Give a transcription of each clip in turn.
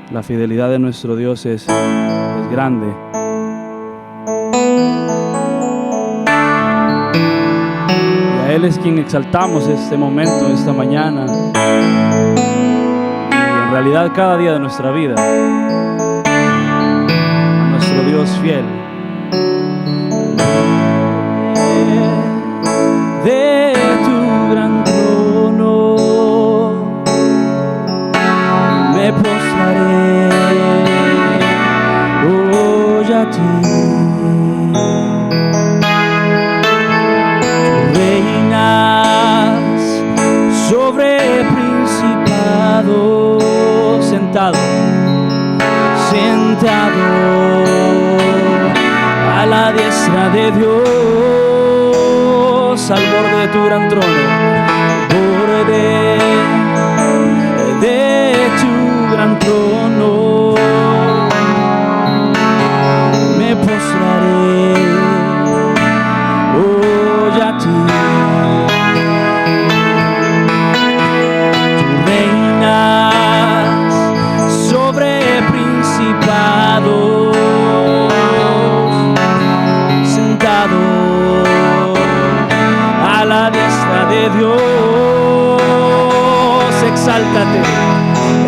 La fidelidad de nuestro Dios es grande. Y a Él es quien exaltamos este momento, esta mañana. Y en realidad cada día de nuestra vida. A nuestro Dios fiel. De tu gran trono me postraré hoy a ti. Tú reinas sobre principados, sentado a la diestra de Dios. Al borde de tu gran trono, borde de tu gran trono, me postraré hoy a ti. Tú reinas sobre principados, sentado a la diestra de Dios. Exáltate,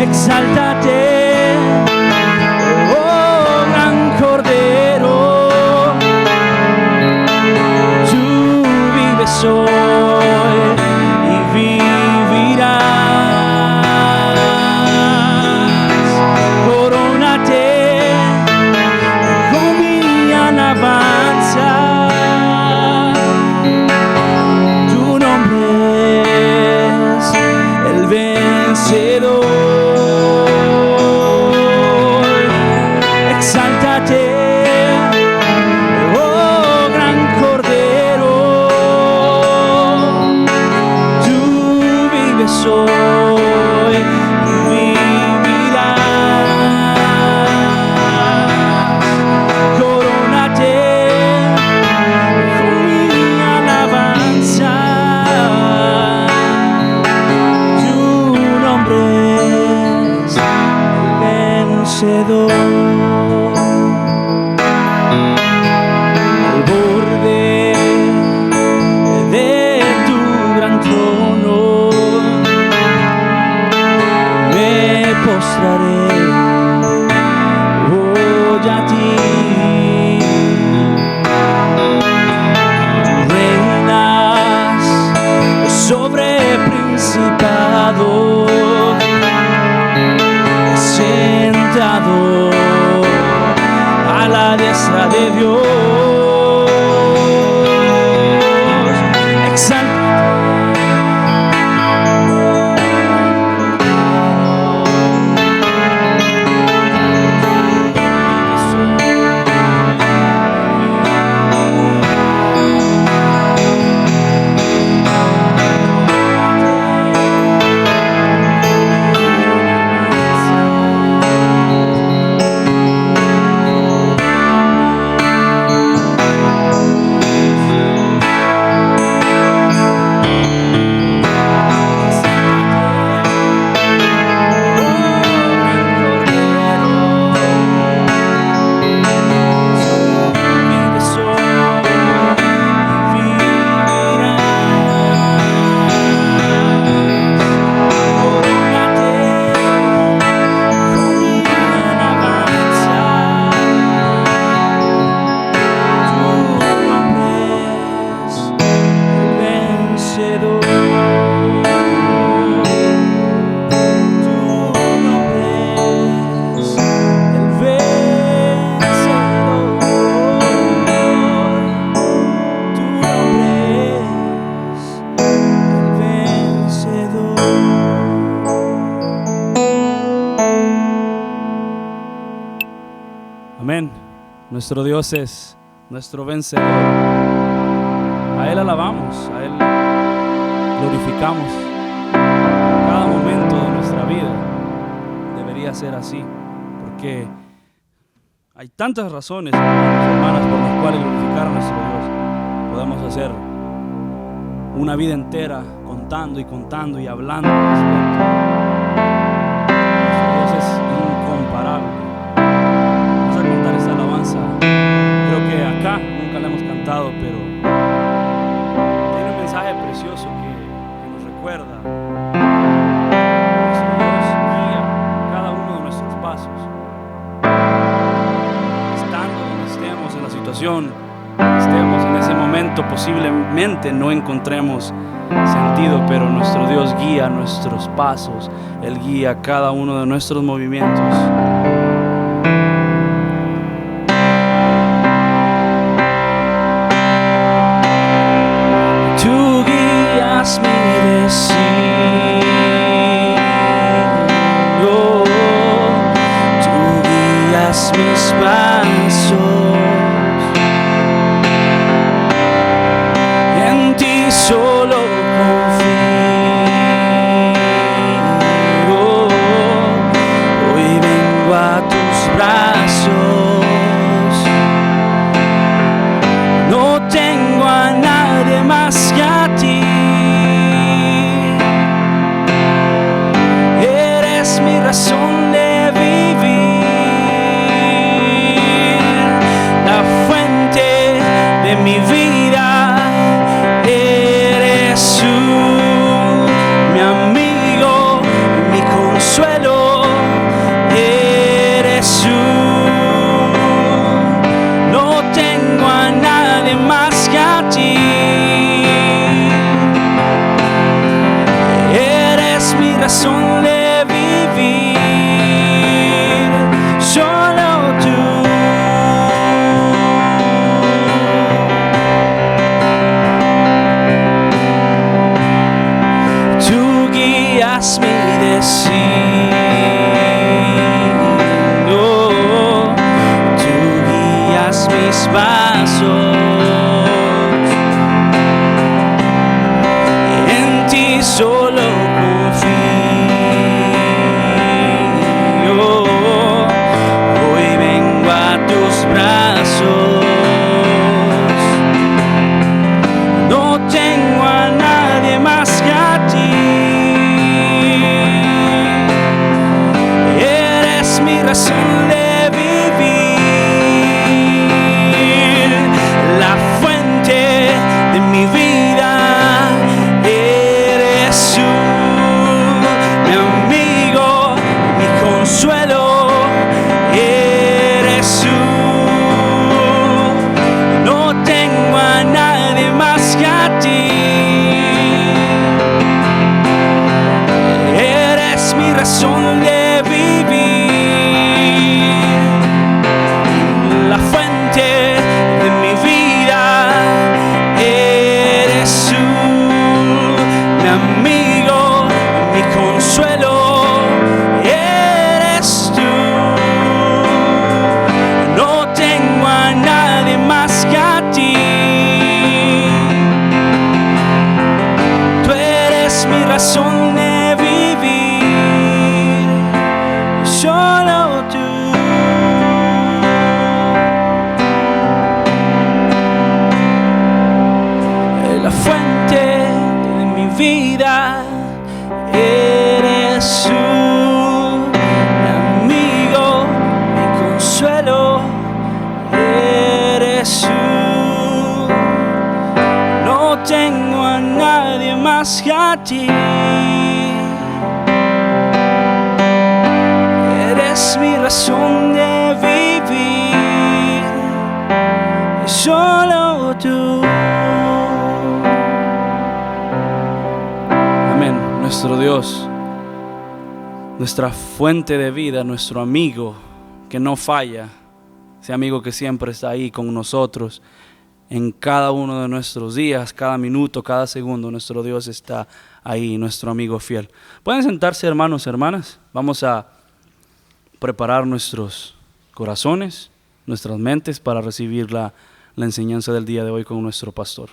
exáltate, oh gran Cordero. Tú vives hoy y vivirás. Corónate con mi alabanza. Exáltate, oh gran Cordero. Tú vives hoy y vivirás. Corónate con mi alabanza. Tu nombre es vencedor. Al borde de tu gran trono me postraré hoy a ti. Tú reinas sobre principados, sentado a la diestra de Dios. Exalta. Amén. Nuestro Dios es nuestro vencedor. A Él alabamos, a Él glorificamos. Cada momento de nuestra vida debería ser así, porque hay tantas razones, hermanas, por las cuales glorificar a nuestro Dios. Podemos hacer una vida entera contando y hablando al respecto. Nuestro Dios es incomparable. cantado, pero tiene un mensaje precioso que nos recuerda. Nuestro Dios guía cada uno de nuestros pasos. Estando donde estemos en la situación, estemos en ese momento, posiblemente no encontremos sentido, pero nuestro Dios guía nuestros pasos. Él guía cada uno de nuestros movimientos. Tú guías mi destino, tú guías mis pasos. En ti solo confío. Hoy vengo a tus brazos. No tengo a nadie más que a ti. Eres mi razón de vivir, la fuente de mi vida. Eres tú, mi amigo, mi consuelo. Eres tú. No tengo a nadie más que a ti. Eres mi razón de vivir, solo tú. Tú guías mi destino, tú guías mis pasos. En ti solo confío. Hoy vengo a tus brazos. No tengo a nadie más que a ti. Eres mi razón de vivir, la fuente de mi vida. Eres tú, mi amigo, mi consuelo. Eres tú. No tengo a nadie más que a ti. Eres mi razón de vivir, la fuente de mi vida. Eres tú, mi amigo, mi consuelo. Eres tú. No tengo a nadie más que a ti. Tú eres mi razón de vivir, solo tú. La fuente de mi vida. Eres tú, mi amigo, mi consuelo. Eres tú. No tengo a nadie más que a ti. Eres mi razón de vivir, solo tú. Amén. Nuestro Dios, nuestra fuente de vida, nuestro amigo que no falla, ese amigo que siempre está ahí con nosotros en cada uno de nuestros días, cada minuto, cada segundo. Nuestro Dios está ahí, nuestro amigo fiel. Pueden sentarse, hermanos, hermanas. Vamos a preparar nuestros corazones, nuestras mentes para recibir la enseñanza del día de hoy con nuestro pastor.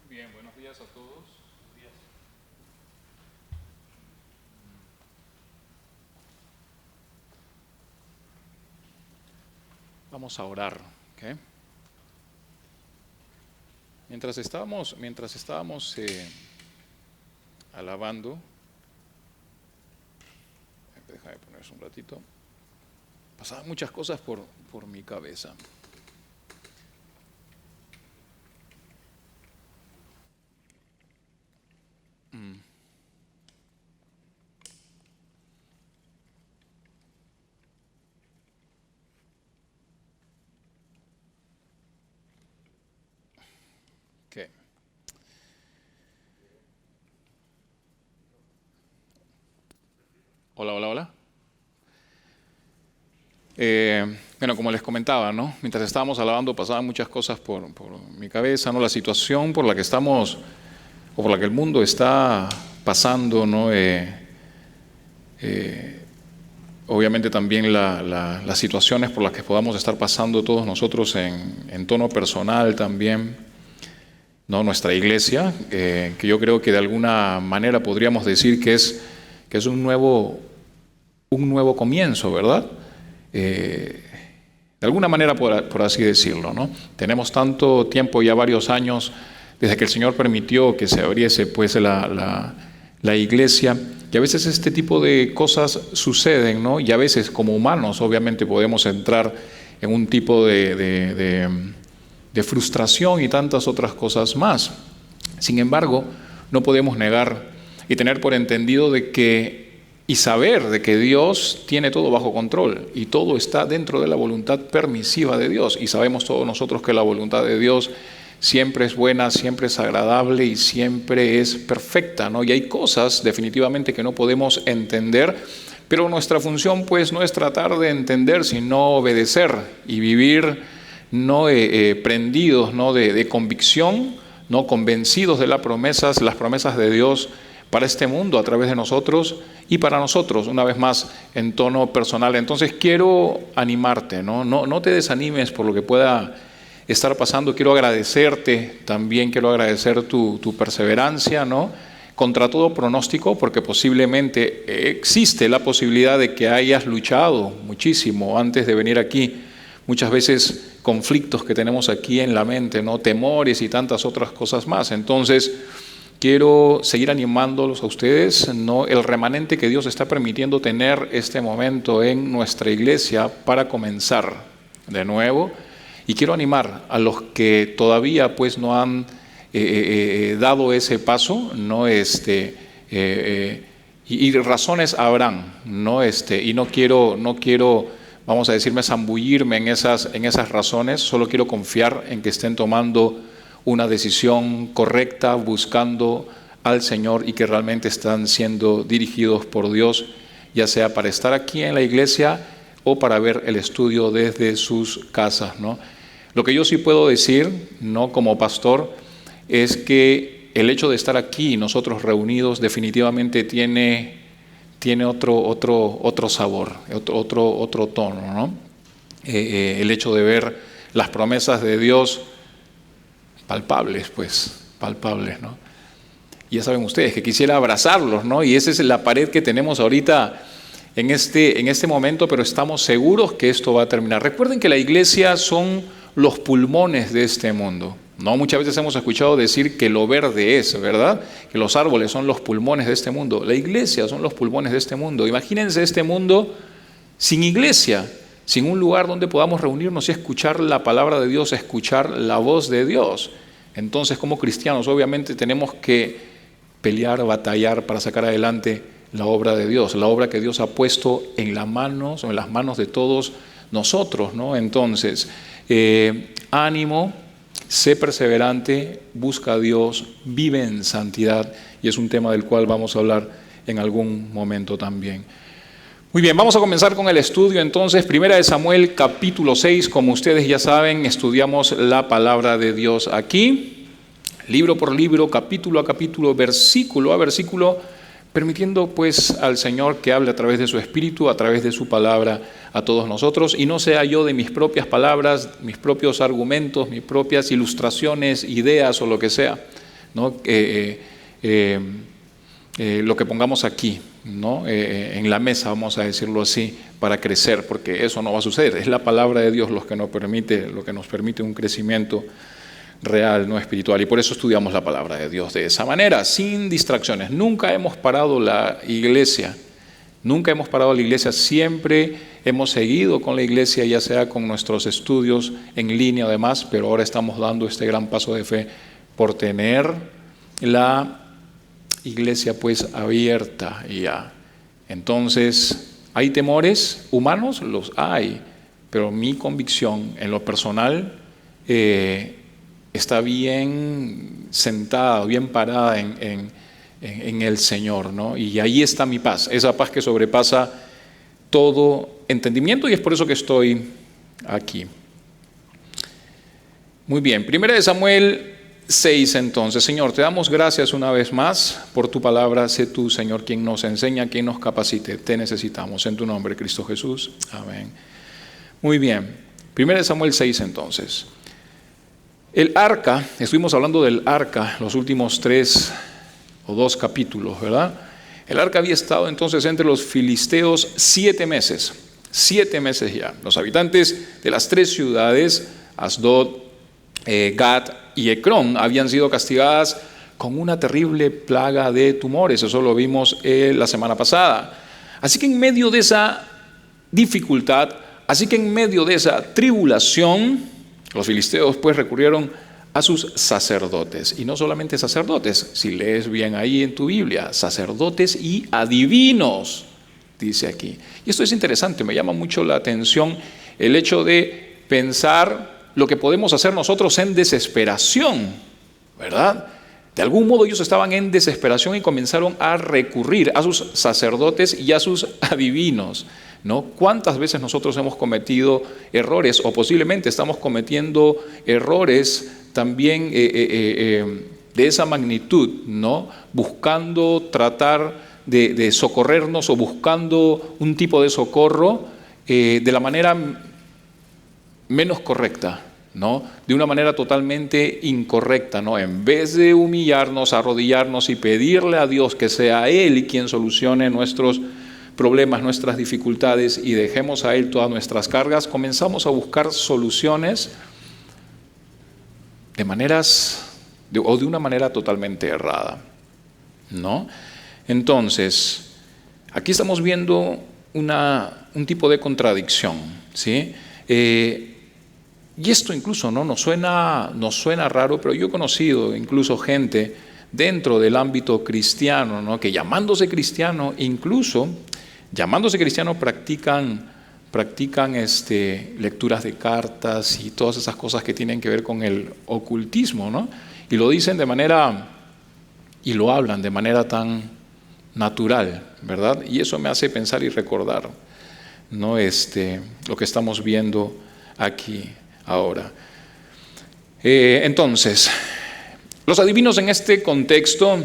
Bien, buenos días a todos. Vamos a orar. ¿Okay? Mientras estábamos alabando, déjame poner eso un ratito, pasaban muchas cosas por mi cabeza. Okay. Hola. Bueno, como les comentaba, ¿no? Mientras estábamos alabando pasaban muchas cosas por mi cabeza, ¿no? La situación por la que estamos, o por la que el mundo está pasando, ¿no? Obviamente también las situaciones por las que podamos estar pasando todos nosotros en tono personal también, ¿no? Nuestra iglesia, que yo creo que de alguna manera podríamos decir que es un nuevo comienzo, ¿verdad? De alguna manera por así decirlo, ¿no? Tenemos tanto tiempo, ya varios años, desde que el Señor permitió que se abriese pues la iglesia, y a veces este tipo de cosas suceden, ¿no? Y a veces como humanos obviamente podemos entrar en un tipo de frustración y tantas otras cosas más. Sin embargo, no podemos negar y tener por entendido y saber de que Dios tiene todo bajo control y todo está dentro de la voluntad permisiva de Dios, y sabemos todos nosotros que la voluntad de Dios siempre es buena, siempre es agradable y siempre es perfecta, ¿no? Y hay cosas definitivamente que no podemos entender, pero nuestra función pues no es tratar de entender, sino obedecer y vivir no prendidos, ¿no? de convicción, no convencidos de las promesas de Dios para este mundo a través de nosotros y para nosotros, una vez más en tono personal. Entonces quiero animarte, no te desanimes por lo que pueda estar pasando. Quiero agradecerte también, quiero agradecer tu perseverancia, ¿no? Contra todo pronóstico, porque posiblemente existe la posibilidad de que hayas luchado muchísimo antes de venir aquí. Muchas veces conflictos que tenemos aquí en la mente, ¿no? Temores y tantas otras cosas más. Entonces quiero seguir animándolos a ustedes, ¿no? El remanente que Dios está permitiendo tener este momento en nuestra iglesia para comenzar de nuevo. Y quiero animar a los que todavía pues no han dado ese paso, ¿no? Y razones habrán, ¿no? Y no quiero, vamos a decirme, zambullirme en esas razones. Solo quiero confiar en que estén tomando una decisión correcta, buscando al Señor, y que realmente están siendo dirigidos por Dios, ya sea para estar aquí en la iglesia o para ver el estudio desde sus casas, ¿no? Lo que yo sí puedo decir, ¿no? Como pastor, es que el hecho de estar aquí nosotros reunidos definitivamente tiene otro sabor, otro tono, ¿no? El hecho de ver las promesas de Dios palpables, ¿no? Y ya saben ustedes que quisiera abrazarlos, ¿no? Y esa es la pared que tenemos ahorita en este momento, pero estamos seguros que esto va a terminar. Recuerden que la iglesia son los pulmones de este mundo, ¿no? Muchas veces hemos escuchado decir que lo verde es, ¿verdad? Que los árboles son los pulmones de este mundo. La iglesia son los pulmones de este mundo. Imagínense este mundo sin iglesia, sin un lugar donde podamos reunirnos y escuchar la palabra de Dios, escuchar la voz de Dios. Entonces, como cristianos, obviamente tenemos que pelear, batallar para sacar adelante la obra de Dios, la obra que Dios ha puesto en las manos de todos nosotros, ¿no? Entonces, ánimo, sé perseverante, busca a Dios, vive en santidad, y es un tema del cual vamos a hablar en algún momento también. Muy bien, vamos a comenzar con el estudio entonces. Primera de Samuel capítulo 6, como ustedes ya saben, estudiamos la palabra de Dios aquí, libro por libro, capítulo a capítulo, versículo a versículo, permitiendo pues al Señor que hable a través de su Espíritu, a través de su palabra a todos nosotros, y no sea yo de mis propias palabras, mis propios argumentos, mis propias ilustraciones, ideas o lo que sea, ¿no? Lo que pongamos aquí, ¿no? En la mesa, vamos a decirlo así, para crecer, porque eso no va a suceder. Es la palabra de Dios lo que nos permite un crecimiento real, no espiritual. Y por eso estudiamos la palabra de Dios de esa manera, sin distracciones. Nunca hemos parado la iglesia. Nunca hemos parado la iglesia, siempre hemos seguido con la iglesia, ya sea con nuestros estudios en línea además, pero ahora estamos dando este gran paso de fe por tener la iglesia pues abierta ya. Entonces, ¿hay temores humanos? Los hay, pero mi convicción en lo personal está bien sentada, bien parada en el Señor, ¿no? Y ahí está mi paz, esa paz que sobrepasa todo entendimiento, y es por eso que estoy aquí. Muy bien, 1 Samuel 6 entonces. Señor, te damos gracias una vez más por tu palabra. Sé tú, Señor, quien nos enseña, quien nos capacite. Te necesitamos en tu nombre, Cristo Jesús. Amén. Muy bien, 1 Samuel 6 entonces. El arca, estuvimos hablando del arca los últimos 3 o 2 capítulos, ¿verdad? El arca había estado entonces entre los filisteos 7 meses. 7 meses ya. Los habitantes de las 3 ciudades, Asdod, Gat y Ecrón, habían sido castigadas con una terrible plaga de tumores. Eso lo vimos la semana pasada. Así que en medio de esa dificultad, así que en medio de esa tribulación, los filisteos pues recurrieron a sus sacerdotes. Y no solamente sacerdotes, si lees bien ahí en tu Biblia, sacerdotes y adivinos, dice aquí. Y esto es interesante, me llama mucho la atención el hecho de pensar lo que podemos hacer nosotros en desesperación, ¿verdad? De algún modo ellos estaban en desesperación y comenzaron a recurrir a sus sacerdotes y a sus adivinos, ¿no? ¿Cuántas veces nosotros hemos cometido errores o posiblemente estamos cometiendo errores también de esa magnitud, ¿no? Buscando tratar de socorrernos o buscando un tipo de socorro de la manera menos correcta, ¿no? De una manera totalmente incorrecta, ¿no? En vez de humillarnos, arrodillarnos y pedirle a Dios que sea Él quien solucione nuestros problemas, nuestras dificultades, y dejemos a Él todas nuestras cargas, comenzamos a buscar soluciones de una manera totalmente errada, ¿no? Entonces, aquí estamos viendo un tipo de contradicción, ¿sí? Y esto incluso no nos suena raro, pero yo he conocido incluso gente dentro del ámbito cristiano, ¿no? Que llamándose cristiano practican lecturas de cartas y todas esas cosas que tienen que ver con el ocultismo, ¿no? Y lo dicen y lo hablan de manera tan natural, ¿verdad? Y eso me hace pensar y recordar, ¿no? Lo que estamos viendo aquí ahora. Entonces, los adivinos en este contexto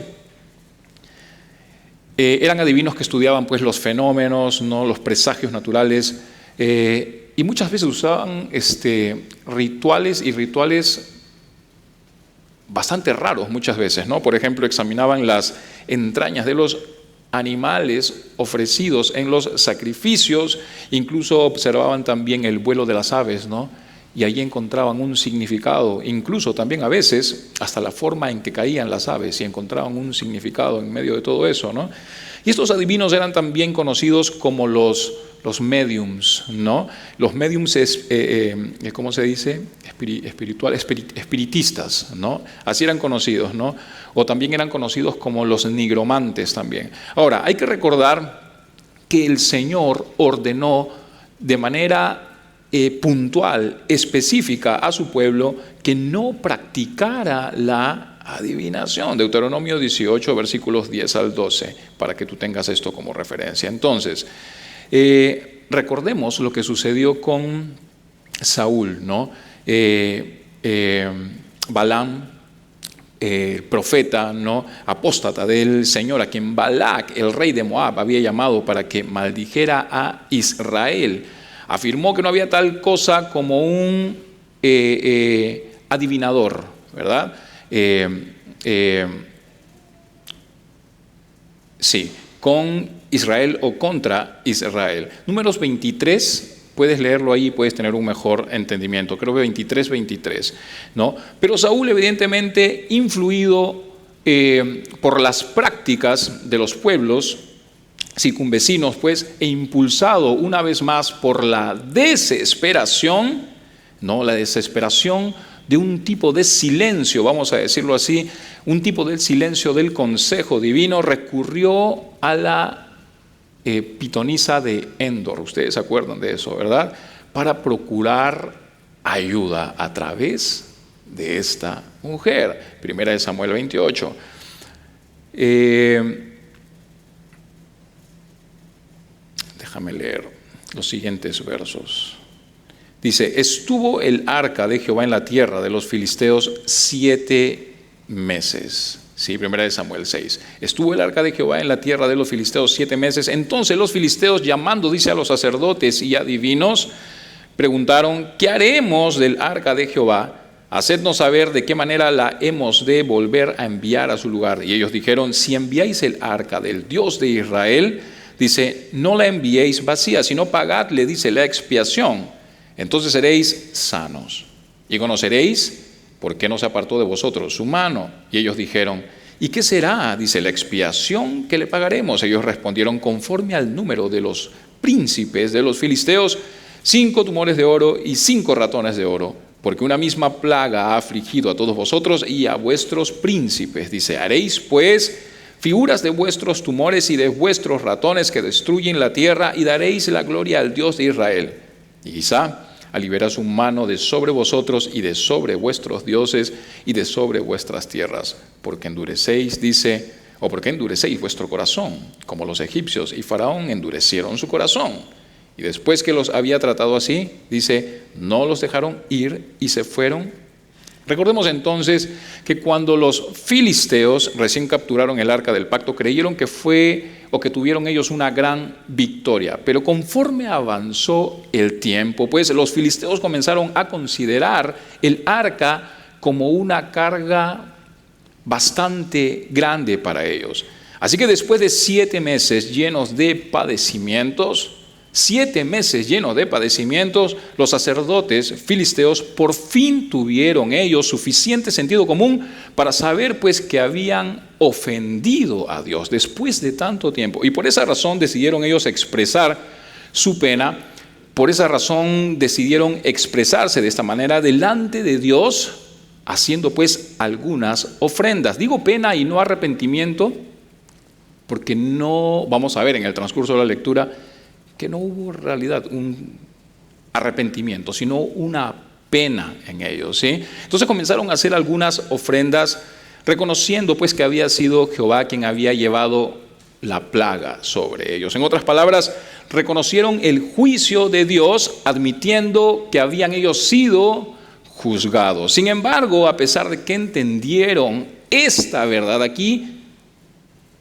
eran adivinos que estudiaban pues los fenómenos, ¿no? Los presagios naturales, y muchas veces usaban rituales bastante raros muchas veces, ¿no? Por ejemplo, examinaban las entrañas de los animales ofrecidos en los sacrificios, incluso observaban también el vuelo de las aves, ¿no? Y allí encontraban un significado, incluso también a veces hasta la forma en que caían las aves, y encontraban un significado en medio de todo eso, ¿no? Y estos adivinos eran también conocidos como los mediums, ¿no? Los mediums ¿cómo se dice? Espiritistas, ¿no? Así eran conocidos, ¿no? O también eran conocidos como los nigromantes también. Ahora, hay que recordar que el Señor ordenó de manera puntual, específica a su pueblo que no practicara la adivinación. Deuteronomio 18, versículos 10 al 12, para que tú tengas esto como referencia. Entonces, recordemos lo que sucedió con Saúl, ¿no? Balaam, profeta, ¿no? Apóstata del Señor, a quien Balac, el rey de Moab, había llamado para que maldijera a Israel, afirmó que no había tal cosa como un adivinador, ¿verdad? Sí, con Israel o contra Israel. Números 23, puedes leerlo ahí, puedes tener un mejor entendimiento. Creo que 23, ¿no? Pero Saúl, evidentemente, influido por las prácticas de los pueblos circunvecinos, pues, e impulsado una vez más por la desesperación, ¿no? La desesperación de un tipo de silencio, vamos a decirlo así, un tipo de silencio del consejo divino, recurrió a la pitonisa de Endor. Ustedes se acuerdan de eso, ¿verdad? Para procurar ayuda a través de esta mujer. Primera de Samuel 28. Déjame leer los siguientes versos. Dice: estuvo el arca de Jehová en la tierra de los filisteos 7 meses. Sí, primera de Samuel 6. Estuvo el arca de Jehová en la tierra de los filisteos 7 meses. Entonces los filisteos, llamando, dice, a los sacerdotes y adivinos, preguntaron: ¿qué haremos del arca de Jehová? Hacednos saber de qué manera la hemos de volver a enviar a su lugar. Y ellos dijeron: si enviáis el arca del Dios de Israel, dice, no la enviéis vacía, sino pagadle, dice, la expiación. Entonces seréis sanos y conoceréis por qué no se apartó de vosotros su mano. Y ellos dijeron: ¿y qué será? Dice, la expiación que le pagaremos. Ellos respondieron: conforme al número de los príncipes de los filisteos, 5 tumores de oro y 5 ratones de oro, porque una misma plaga ha afligido a todos vosotros y a vuestros príncipes. Dice: haréis pues figuras de vuestros tumores y de vuestros ratones que destruyen la tierra, y daréis la gloria al Dios de Israel. Y quizá aliviará su mano de sobre vosotros y de sobre vuestros dioses y de sobre vuestras tierras, porque endurecéis, dice, o porque endurecéis vuestro corazón, como los egipcios y Faraón endurecieron su corazón. Y después que los había tratado así, dice, no los dejaron ir y se fueron. Recordemos entonces que cuando los filisteos recién capturaron el arca del pacto, creyeron que tuvieron ellos una gran victoria. Pero conforme avanzó el tiempo, pues los filisteos comenzaron a considerar el arca como una carga bastante grande para ellos. Así que después de 7 meses llenos de padecimientos, 7 meses llenos de padecimientos, los sacerdotes filisteos por fin tuvieron ellos suficiente sentido común para saber pues que habían ofendido a Dios después de tanto tiempo. Y por esa razón decidieron ellos expresar su pena, por esa razón decidieron expresarse de esta manera delante de Dios, haciendo pues algunas ofrendas. Digo pena y no arrepentimiento, porque no, vamos a ver en el transcurso de la lectura, que no hubo en realidad un arrepentimiento, sino una pena en ellos, ¿sí? Entonces comenzaron a hacer algunas ofrendas, reconociendo pues que había sido Jehová quien había llevado la plaga sobre ellos. En otras palabras, reconocieron el juicio de Dios, admitiendo que habían ellos sido juzgados. Sin embargo, a pesar de que entendieron esta verdad aquí,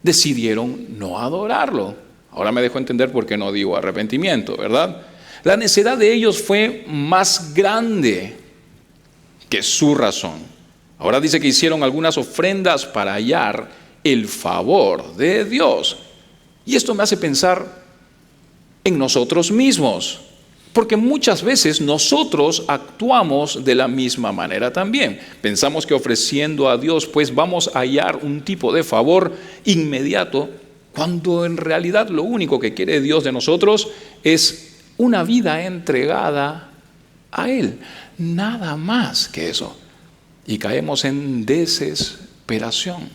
decidieron no adorarlo. Ahora me dejo entender por qué no digo arrepentimiento, ¿verdad? La necedad de ellos fue más grande que su razón. Ahora dice que hicieron algunas ofrendas para hallar el favor de Dios. Y esto me hace pensar en nosotros mismos, porque muchas veces nosotros actuamos de la misma manera también. Pensamos que ofreciendo a Dios, pues vamos a hallar un tipo de favor inmediato, cuando en realidad lo único que quiere Dios de nosotros es una vida entregada a Él, nada más que eso. Y caemos en desesperación,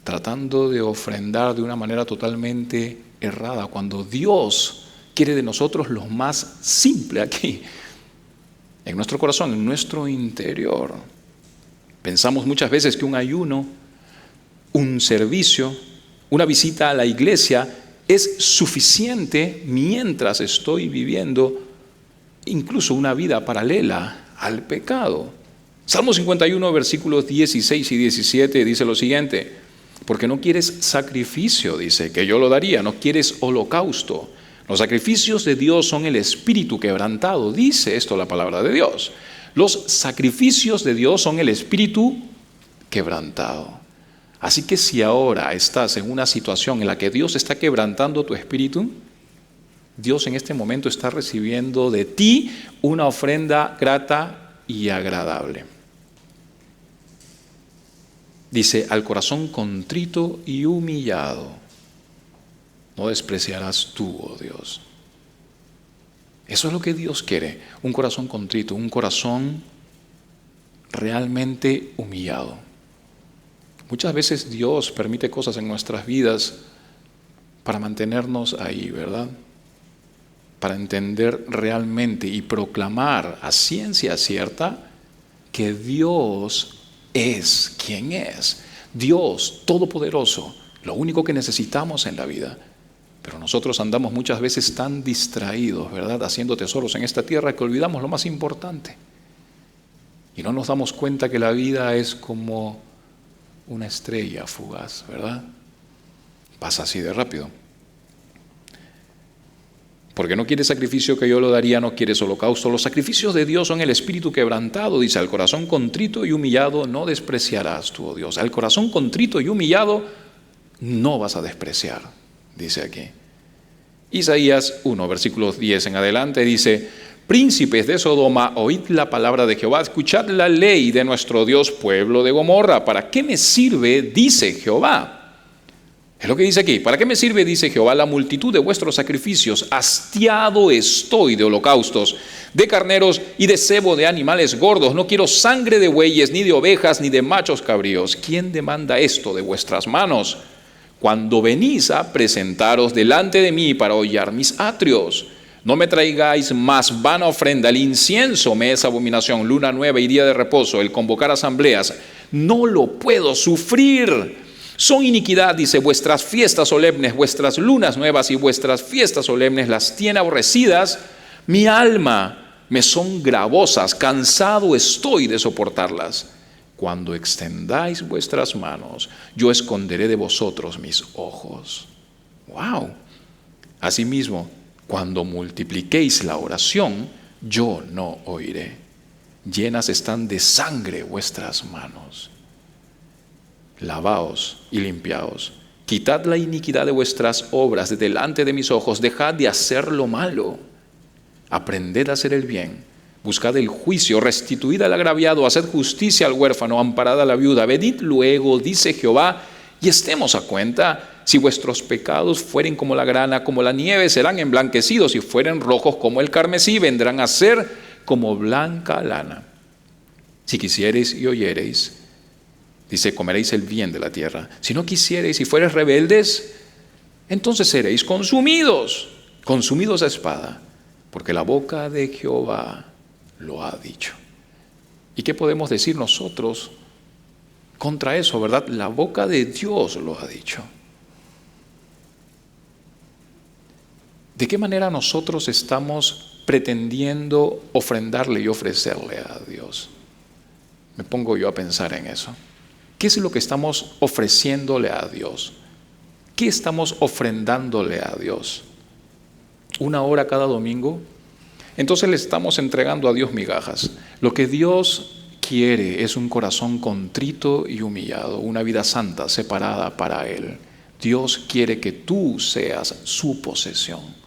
tratando de ofrendar de una manera totalmente errada, cuando Dios quiere de nosotros lo más simple aquí, en nuestro corazón, en nuestro interior. Pensamos muchas veces que un ayuno, un servicio, una visita a la iglesia es suficiente mientras estoy viviendo incluso una vida paralela al pecado. Salmo 51, versículos 16 y 17 dice lo siguiente: porque no quieres sacrificio, dice, que yo lo daría, no quieres holocausto. Los sacrificios de Dios son el espíritu quebrantado, dice esto la palabra de Dios. Los sacrificios de Dios son el espíritu quebrantado. Así que si ahora estás en una situación en la que Dios está quebrantando tu espíritu, Dios en este momento está recibiendo de ti una ofrenda grata y agradable. Dice, al corazón contrito y humillado, no despreciarás tú, oh Dios. Eso es lo que Dios quiere, un corazón contrito, un corazón realmente humillado. Muchas veces Dios permite cosas en nuestras vidas para mantenernos ahí, ¿verdad? Para entender realmente y proclamar a ciencia cierta que Dios es quien es. Dios todopoderoso, lo único que necesitamos en la vida. Pero nosotros andamos muchas veces tan distraídos, ¿verdad? Haciendo tesoros en esta tierra que olvidamos lo más importante. Y no nos damos cuenta que la vida es como una estrella fugaz, ¿verdad? Pasa así de rápido. Porque no quieres sacrificio que yo lo daría, no quieres holocausto. Los sacrificios de Dios son el espíritu quebrantado, dice, al corazón contrito y humillado no despreciarás tú, oh Dios. Al corazón contrito y humillado no vas a despreciar, dice aquí. Isaías 1, versículos 10 en adelante dice, príncipes de Sodoma, oíd la palabra de Jehová, escuchad la ley de nuestro Dios, pueblo de Gomorra. ¿Para qué me sirve, dice Jehová? Es lo que dice aquí. ¿Para qué me sirve, dice Jehová, la multitud de vuestros sacrificios? Hastiado estoy de holocaustos, de carneros y de cebo de animales gordos. No quiero sangre de bueyes, ni de ovejas, ni de machos cabríos. ¿Quién demanda esto de vuestras manos? Cuando venís a presentaros delante de mí para hollar mis atrios, no me traigáis más vana ofrenda. El incienso me es abominación, luna nueva y día de reposo, el convocar asambleas. No lo puedo sufrir. Son iniquidad, dice, vuestras fiestas solemnes, vuestras lunas nuevas y vuestras fiestas solemnes las tiene aborrecidas. Mi alma me son gravosas, cansado estoy de soportarlas. Cuando extendáis vuestras manos, yo esconderé de vosotros mis ojos. ¡Wow! Asimismo, cuando multipliquéis la oración, yo no oiré. Llenas están de sangre vuestras manos. Lavaos y limpiaos. Quitad la iniquidad de vuestras obras de delante de mis ojos. Dejad de hacer lo malo. Aprended a hacer el bien. Buscad el juicio. Restituid al agraviado. Haced justicia al huérfano. Amparad a la viuda. Venid luego, dice Jehová, y estemos a cuenta. Si vuestros pecados fueren como la grana, como la nieve, serán emblanquecidos. Si fueren rojos como el carmesí, vendrán a ser como blanca lana. Si quisiereis y oyereis, dice, comeréis el bien de la tierra. Si no quisiereis y fuereis rebeldes, entonces seréis consumidos a espada, porque la boca de Jehová lo ha dicho. ¿Y qué podemos decir nosotros contra eso, verdad? La boca de Dios lo ha dicho. ¿De qué manera nosotros estamos pretendiendo ofrendarle y ofrecerle a Dios? Me pongo yo a pensar en eso. ¿Qué es lo que estamos ofreciéndole a Dios? ¿Qué estamos ofrendándole a Dios? ¿1 hora cada domingo? Entonces le estamos entregando a Dios migajas. Lo que Dios quiere es un corazón contrito y humillado, una vida santa, separada para Él. Dios quiere que tú seas su posesión.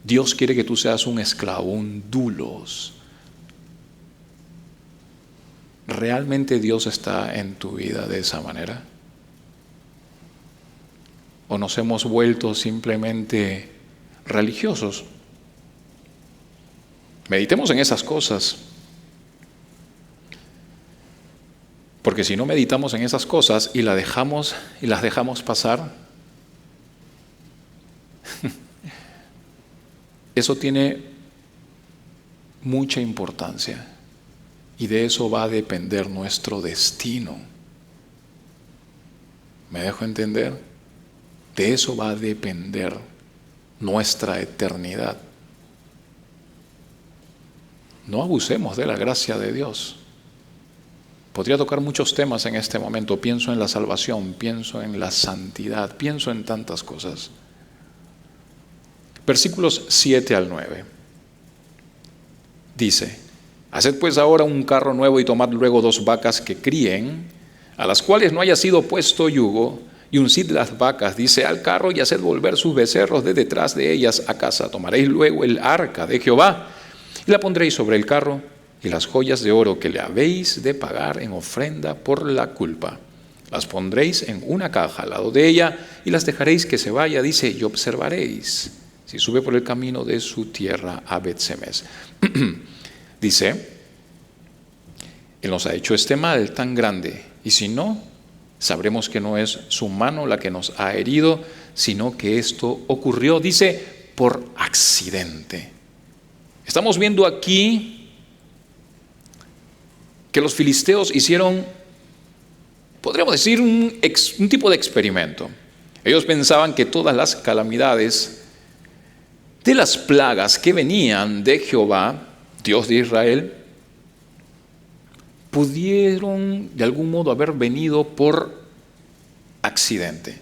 Dios quiere que tú seas un esclavo, un doulos. ¿Realmente Dios está en tu vida de esa manera? ¿O nos hemos vuelto simplemente religiosos? Meditemos en esas cosas. Porque si no meditamos en esas cosas y las dejamos pasar, eso tiene mucha importancia. Y de eso va a depender nuestro destino. ¿Me dejo entender? De eso va a depender nuestra eternidad. No abusemos de la gracia de Dios. Podría tocar muchos temas en este momento. Pienso en la salvación, pienso en la santidad, pienso en tantas cosas. Versículos 7 al 9. Dice: haced pues ahora un carro nuevo y tomad luego 2 vacas que críen, a las cuales no haya sido puesto yugo, y uncid las vacas, dice, al carro y haced volver sus becerros de detrás de ellas a casa. Tomaréis luego el arca de Jehová y la pondréis sobre el carro y las joyas de oro que le habéis de pagar en ofrenda por la culpa. Las pondréis en una caja al lado de ella y las dejaréis que se vaya, dice, y observaréis si sube por el camino de su tierra a Bet-Semes. Dice, Él nos ha hecho este mal tan grande, y si no, sabremos que no es su mano la que nos ha herido, sino que esto ocurrió, dice, por accidente. Estamos viendo aquí que los filisteos hicieron, podríamos decir, un tipo de experimento. Ellos pensaban que todas las calamidades de las plagas que venían de Jehová, Dios de Israel, pudieron de algún modo haber venido por accidente.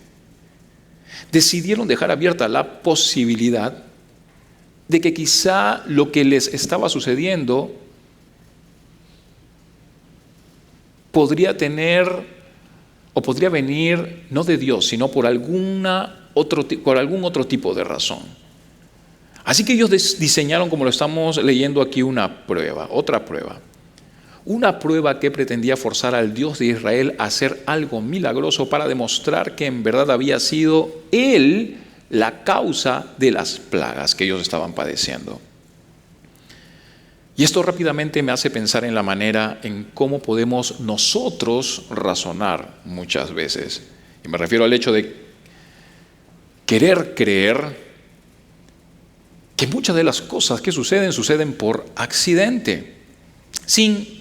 Decidieron dejar abierta la posibilidad de que quizá lo que les estaba sucediendo podría tener o podría venir no de Dios, sino por algún otro tipo de razón. Así que ellos diseñaron, como lo estamos leyendo aquí, otra prueba. Una prueba que pretendía forzar al Dios de Israel a hacer algo milagroso para demostrar que en verdad había sido Él la causa de las plagas que ellos estaban padeciendo. Y esto rápidamente me hace pensar en la manera en cómo podemos nosotros razonar muchas veces. Y me refiero al hecho de querer creer que muchas de las cosas que suceden por accidente, sin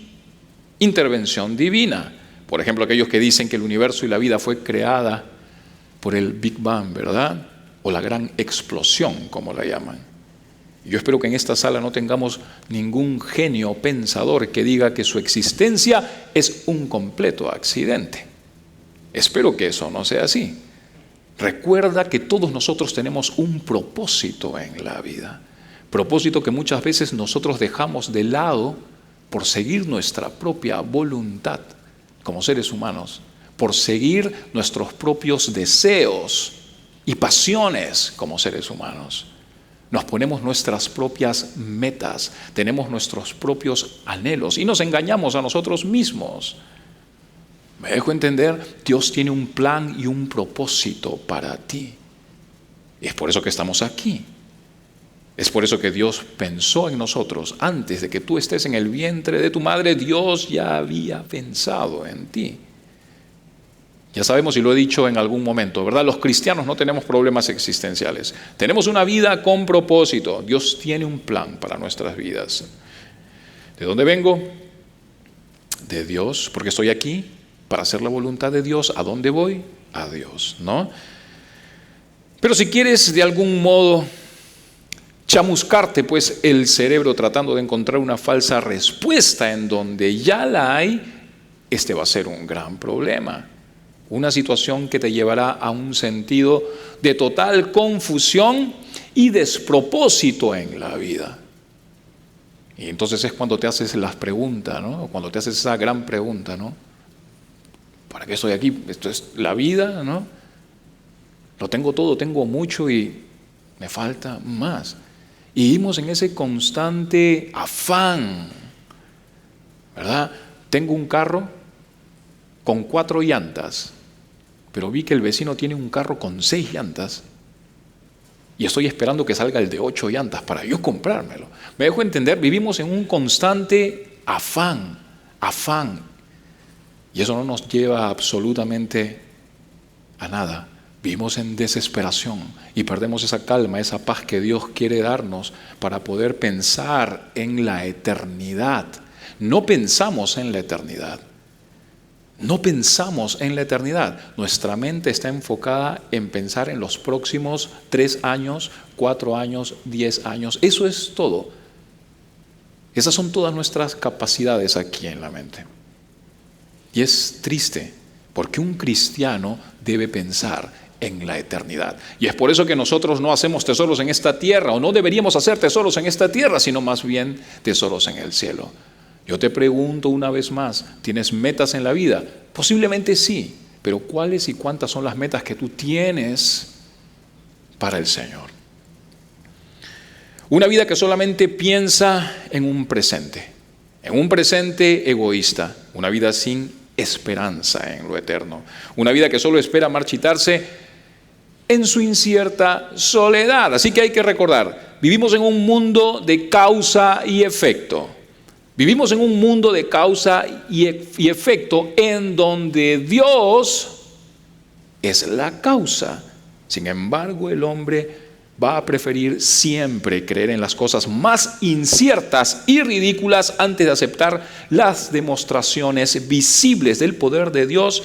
intervención divina. Por ejemplo, aquellos que dicen que el universo y la vida fue creada por el Big Bang, ¿verdad? O la gran explosión, como la llaman. Yo espero que en esta sala no tengamos ningún genio pensador que diga que su existencia es un completo accidente. Espero que eso no sea así. Recuerda que todos nosotros tenemos un propósito en la vida. Propósito que muchas veces nosotros dejamos de lado por seguir nuestra propia voluntad como seres humanos, por seguir nuestros propios deseos y pasiones como seres humanos. Nos ponemos nuestras propias metas, tenemos nuestros propios anhelos y nos engañamos a nosotros mismos. ¿Me dejo entender? Dios tiene un plan y un propósito para ti. Y es por eso que estamos aquí. Es por eso que Dios pensó en nosotros. Antes de que tú estés en el vientre de tu madre, Dios ya había pensado en ti. Ya sabemos, y lo he dicho en algún momento, ¿verdad? Los cristianos no tenemos problemas existenciales. Tenemos una vida con propósito. Dios tiene un plan para nuestras vidas. ¿De dónde vengo? De Dios, porque estoy aquí para hacer la voluntad de Dios. ¿A dónde voy? A Dios, ¿no? Pero si quieres de algún modo chamuscarte pues el cerebro tratando de encontrar una falsa respuesta en donde ya la hay, este va a ser un gran problema. Una situación que te llevará a un sentido de total confusión y despropósito en la vida. Y entonces es cuando te haces las preguntas, ¿no? Cuando te haces esa gran pregunta, ¿no? ¿Para qué estoy aquí? Esto es la vida, ¿no? Lo tengo todo, tengo mucho y me falta más. Y vivimos en ese constante afán, ¿verdad? Tengo un carro con 4 llantas, pero vi que el vecino tiene un carro con 6 llantas y estoy esperando que salga el de 8 llantas para yo comprármelo. ¿Me dejo entender? Vivimos en un constante afán. Y eso no nos lleva absolutamente a nada. Vivimos en desesperación y perdemos esa calma, esa paz que Dios quiere darnos para poder pensar en la eternidad. No pensamos en la eternidad. No pensamos en la eternidad. Nuestra mente está enfocada en pensar en los próximos 3 años, 4 años, 10 años. Eso es todo. Esas son todas nuestras capacidades aquí en la mente. Y es triste, porque un cristiano debe pensar en la eternidad. Y es por eso que nosotros no hacemos tesoros en esta tierra, o no deberíamos hacer tesoros en esta tierra, sino más bien tesoros en el cielo. Yo te pregunto una vez más, ¿tienes metas en la vida? Posiblemente sí, pero ¿cuáles y cuántas son las metas que tú tienes para el Señor? Una vida que solamente piensa en un presente egoísta, una vida sin esperanza en lo eterno, una vida que solo espera marchitarse en su incierta soledad. Así que hay que recordar, vivimos en un mundo de causa y efecto. Vivimos en un mundo de causa y efecto en donde Dios es la causa. Sin embargo, el hombre va a preferir siempre creer en las cosas más inciertas y ridículas antes de aceptar las demostraciones visibles del poder de Dios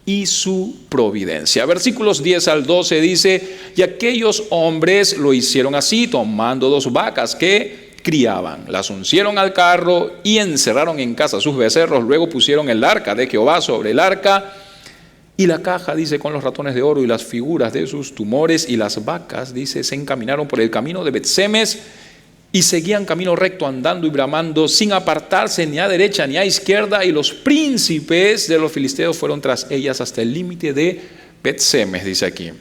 y su providencia. Versículos 10 al 12 dice: y aquellos hombres lo hicieron así, tomando 2 vacas que criaban, las uncieron al carro y encerraron en casa sus becerros. Luego pusieron el arca de Jehová sobre el arca y la caja, dice, con los ratones de oro y las figuras de sus tumores, y las vacas, dice, se encaminaron por el camino de Bet-Semes y seguían camino recto, andando y bramando, sin apartarse ni a derecha ni a izquierda, y los príncipes de los filisteos fueron tras ellas hasta el límite de Bet-Semes, dice aquí.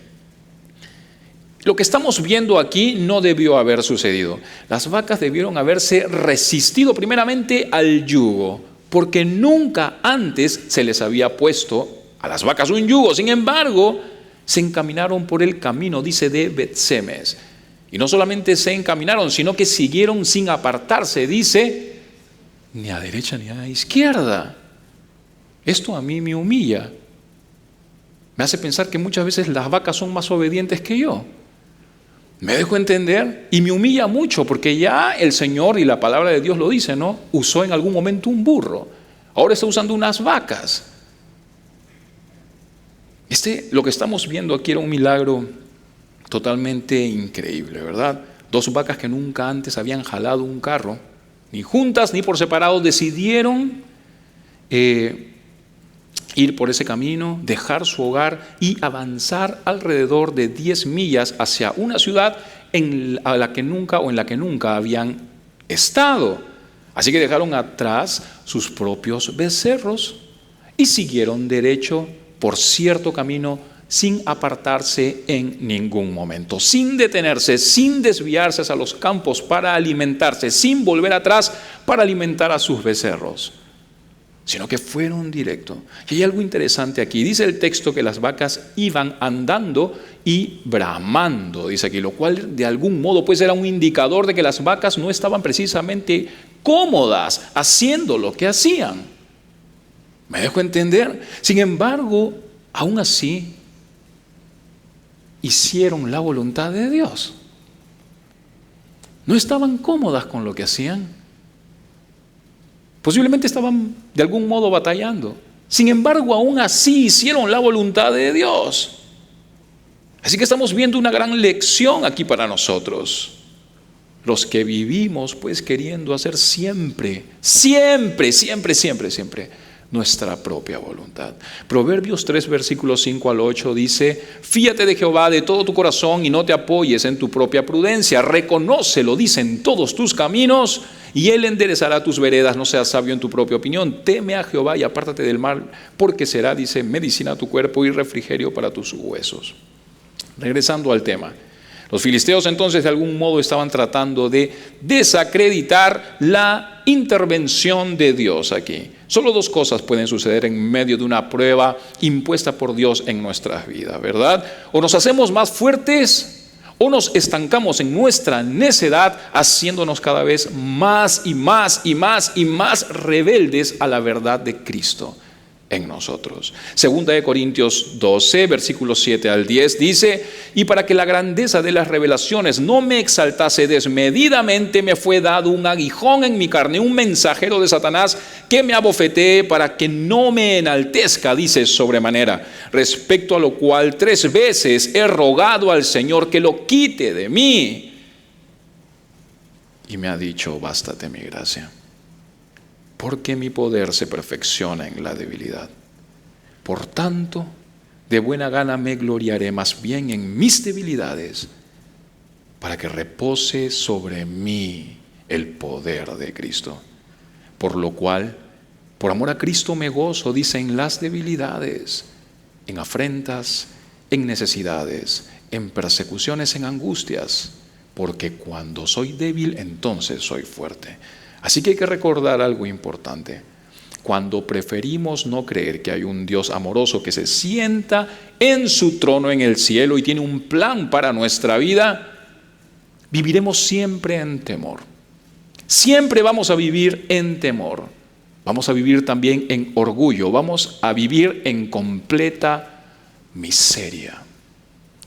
Lo que estamos viendo aquí no debió haber sucedido. Las vacas debieron haberse resistido primeramente al yugo, porque nunca antes se les había puesto a las vacas un yugo. Sin embargo, se encaminaron por el camino, dice, de Bet-Semes. Y no solamente se encaminaron, sino que siguieron sin apartarse, dice, ni a derecha ni a izquierda. Esto a mí me humilla. Me hace pensar que muchas veces las vacas son más obedientes que yo. Me dejo entender y me humilla mucho, porque ya el Señor, y la palabra de Dios lo dice, ¿no? Usó en algún momento un burro. Ahora está usando unas vacas. Lo que estamos viendo aquí era un milagro totalmente increíble, ¿verdad? 2 vacas que nunca antes habían jalado un carro, ni juntas ni por separado, decidieron ir por ese camino, dejar su hogar y avanzar alrededor de 10 millas hacia una ciudad en la que nunca habían estado. Así que dejaron atrás sus propios becerros y siguieron derecho por cierto camino, sin apartarse en ningún momento, sin detenerse, sin desviarse hacia los campos para alimentarse, sin volver atrás para alimentar a sus becerros, sino que fueron directo. Y hay algo interesante aquí. Dice el texto que las vacas iban andando y bramando, dice aquí, lo cual de algún modo pues era un indicador de que las vacas no estaban precisamente cómodas haciendo lo que hacían. ¿Me dejo entender? Sin embargo, aún así, hicieron la voluntad de Dios. No estaban cómodas con lo que hacían. Posiblemente estaban de algún modo batallando. Sin embargo, aún así hicieron la voluntad de Dios. Así que estamos viendo una gran lección aquí para nosotros. Los que vivimos pues queriendo hacer siempre nuestra propia voluntad. Proverbios 3, versículos 5 al 8 dice: fíate de Jehová de todo tu corazón y no te apoyes en tu propia prudencia. Reconócelo, dice, en todos tus caminos y Él enderezará tus veredas. No seas sabio en tu propia opinión. Teme a Jehová y apártate del mal, porque será, dice, medicina a tu cuerpo y refrigerio para tus huesos. Regresando al tema. Los filisteos entonces de algún modo estaban tratando de desacreditar la intervención de Dios aquí. Solo 2 cosas pueden suceder en medio de una prueba impuesta por Dios en nuestras vidas, ¿verdad? O nos hacemos más fuertes o nos estancamos en nuestra necedad, haciéndonos cada vez más y más rebeldes a la verdad de Cristo en nosotros. Segunda de Corintios 12, versículos 7 al 10 dice: y para que la grandeza de las revelaciones no me exaltase desmedidamente, me fue dado un aguijón en mi carne, un mensajero de Satanás que me abofetee para que no me enaltezca, dice, sobremanera, respecto a lo cual 3 veces he rogado al Señor que lo quite de mí. Y me ha dicho: bástate mi gracia, porque mi poder se perfecciona en la debilidad. Por tanto, de buena gana me gloriaré más bien en mis debilidades, para que repose sobre mí el poder de Cristo. por lo cual, por amor a Cristo me gozo, dice, en las debilidades, en afrentas, en necesidades, en persecuciones, en angustias, porque cuando soy débil, entonces soy fuerte. Así que hay que recordar algo importante. Cuando preferimos no creer que hay un Dios amoroso que se sienta en su trono en el cielo y tiene un plan para nuestra vida, viviremos siempre en temor. Siempre vamos a vivir en temor. Vamos a vivir también en orgullo. Vamos a vivir en completa miseria.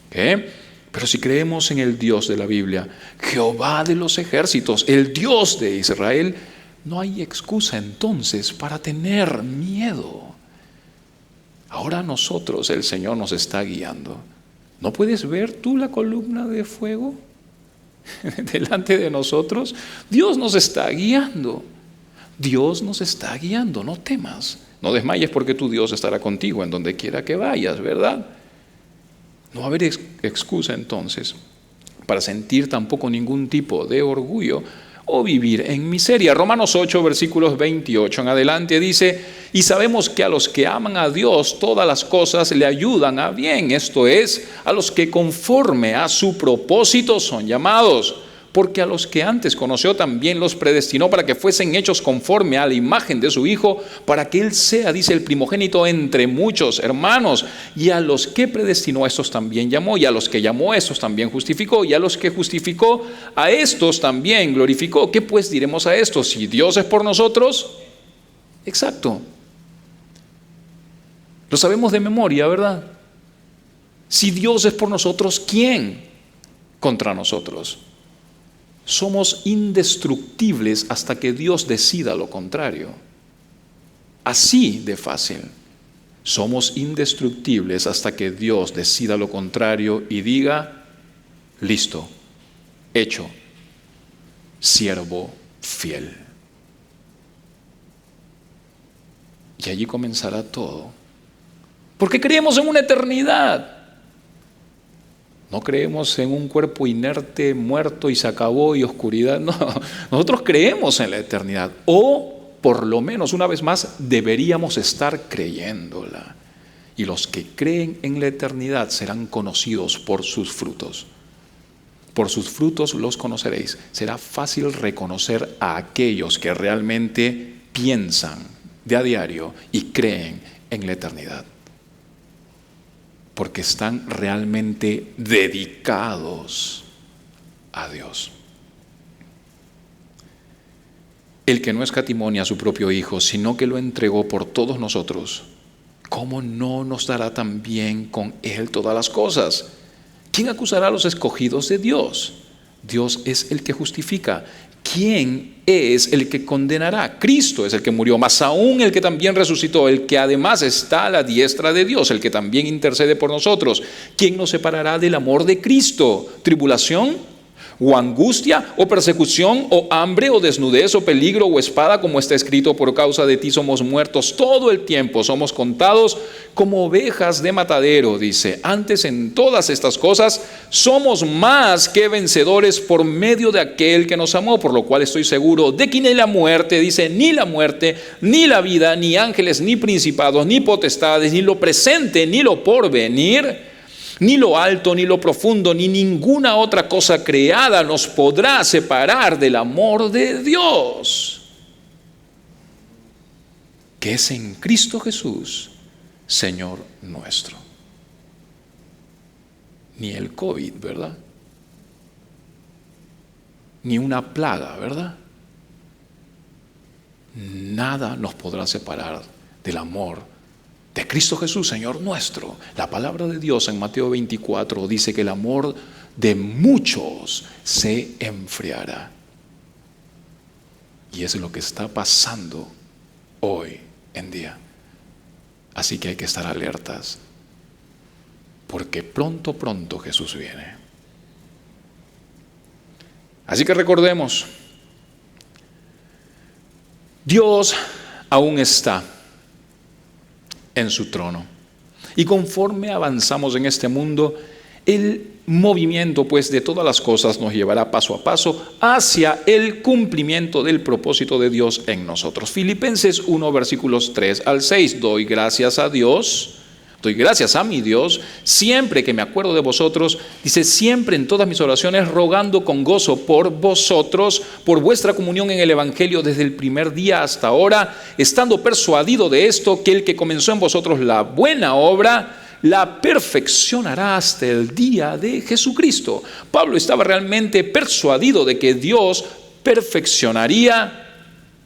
¿Qué? Pero si creemos en el Dios de la Biblia, Jehová de los ejércitos, el Dios de Israel, no hay excusa entonces para tener miedo. Ahora nosotros, el Señor nos está guiando. ¿No puedes ver tú la columna de fuego delante de nosotros? Dios nos está guiando. Dios nos está guiando, no temas. No desmayes porque tu Dios estará contigo en donde quiera que vayas, ¿verdad? No va a haber excusa entonces para sentir tampoco ningún tipo de orgullo o vivir en miseria. Romanos 8, versículos 28 en adelante dice, y sabemos que a los que aman a Dios todas las cosas le ayudan a bien, esto es, a los que conforme a su propósito son llamados. Porque a los que antes conoció también los predestinó para que fuesen hechos conforme a la imagen de su Hijo, para que Él sea, dice, el primogénito entre muchos hermanos. Y a los que predestinó a estos también llamó, y a los que llamó a estos también justificó, y a los que justificó a estos también glorificó. ¿Qué pues diremos a estos? Si Dios es por nosotros, exacto. Lo sabemos de memoria, ¿verdad? Si Dios es por nosotros, ¿quién contra nosotros? Somos indestructibles hasta que Dios decida lo contrario. Así de fácil. Somos indestructibles hasta que Dios decida lo contrario y diga, listo, hecho, siervo fiel. Y allí comenzará todo. Porque creemos en una eternidad. No creemos en un cuerpo inerte, muerto y se acabó y oscuridad. No, nosotros creemos en la eternidad. O, por lo menos, una vez más, deberíamos estar creyéndola. Y los que creen en la eternidad serán conocidos por sus frutos. Por sus frutos los conoceréis. Será fácil reconocer a aquellos que realmente piensan de a diario y creen en la eternidad. Porque están realmente dedicados a Dios. El que no escatimó a su propio Hijo, sino que lo entregó por todos nosotros, ¿cómo no nos dará también con Él todas las cosas? ¿Quién acusará a los escogidos de Dios? Dios es el que justifica. ¿Quién es el que condenará? Cristo es el que murió, más aún el que también resucitó, el que además está a la diestra de Dios, el que también intercede por nosotros. ¿Quién nos separará del amor de Cristo? ¿Tribulación? ¿O angustia? ¿O persecución? ¿O hambre? ¿O desnudez? ¿O peligro? ¿O espada? Como está escrito, por causa de ti somos muertos todo el tiempo, somos contados como ovejas de matadero, dice. Antes en todas estas cosas somos más que vencedores por medio de aquel que nos amó, por lo cual estoy seguro de que ni la muerte, dice, ni la muerte, ni la vida, ni ángeles, ni principados, ni potestades, ni lo presente, ni lo porvenir, ni lo alto, ni lo profundo, ni ninguna otra cosa creada nos podrá separar del amor de Dios, que es en Cristo Jesús, Señor nuestro. Ni el COVID, ¿verdad? Ni una plaga, ¿verdad? Nada nos podrá separar del amor de Cristo Jesús, Señor nuestro. La palabra de Dios en Mateo 24 dice que el amor de muchos se enfriará. Y es lo que está pasando hoy en día. Así que hay que estar alertas, porque pronto Jesús viene. Así que recordemos, Dios aún está en su trono. Y conforme avanzamos en este mundo, Él movimiento pues de todas las cosas nos llevará paso a paso hacia el cumplimiento del propósito de Dios en nosotros. Filipenses 1 versículos 3 al 6. Doy gracias a mi Dios, siempre que me acuerdo de vosotros, dice, siempre en todas mis oraciones, rogando con gozo por vosotros, por vuestra comunión en el Evangelio desde el primer día hasta ahora, estando persuadido de esto, que el que comenzó en vosotros la buena obra, la perfeccionará hasta el día de Jesucristo. Pablo estaba realmente persuadido de que Dios perfeccionaría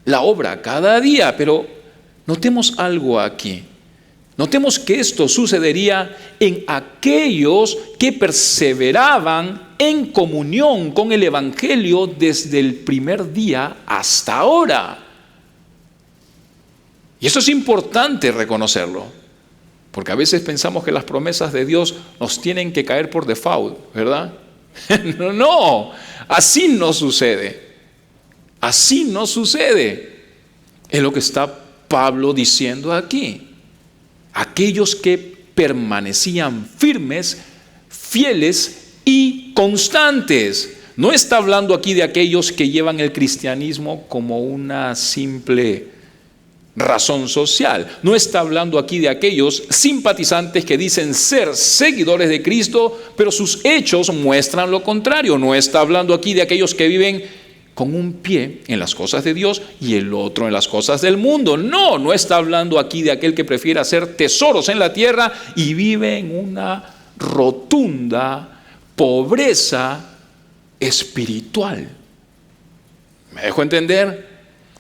la obra cada día, pero notemos algo aquí. Notemos que esto sucedería en aquellos que perseveraban en comunión con el Evangelio desde el primer día hasta ahora. Y eso es importante reconocerlo. Porque a veces pensamos que las promesas de Dios nos tienen que caer por default, ¿verdad? No, así no sucede. Así no sucede. Es lo que está Pablo diciendo aquí. Aquellos que permanecían firmes, fieles y constantes. No está hablando aquí de aquellos que llevan el cristianismo como una simple razón social. No está hablando aquí de aquellos simpatizantes que dicen ser seguidores de Cristo, pero sus hechos muestran lo contrario. No está hablando aquí de aquellos que viven con un pie en las cosas de Dios y el otro en las cosas del mundo. No está hablando aquí de aquel que prefiere hacer tesoros en la tierra y vive en una rotunda pobreza espiritual. ¿Me dejo entender?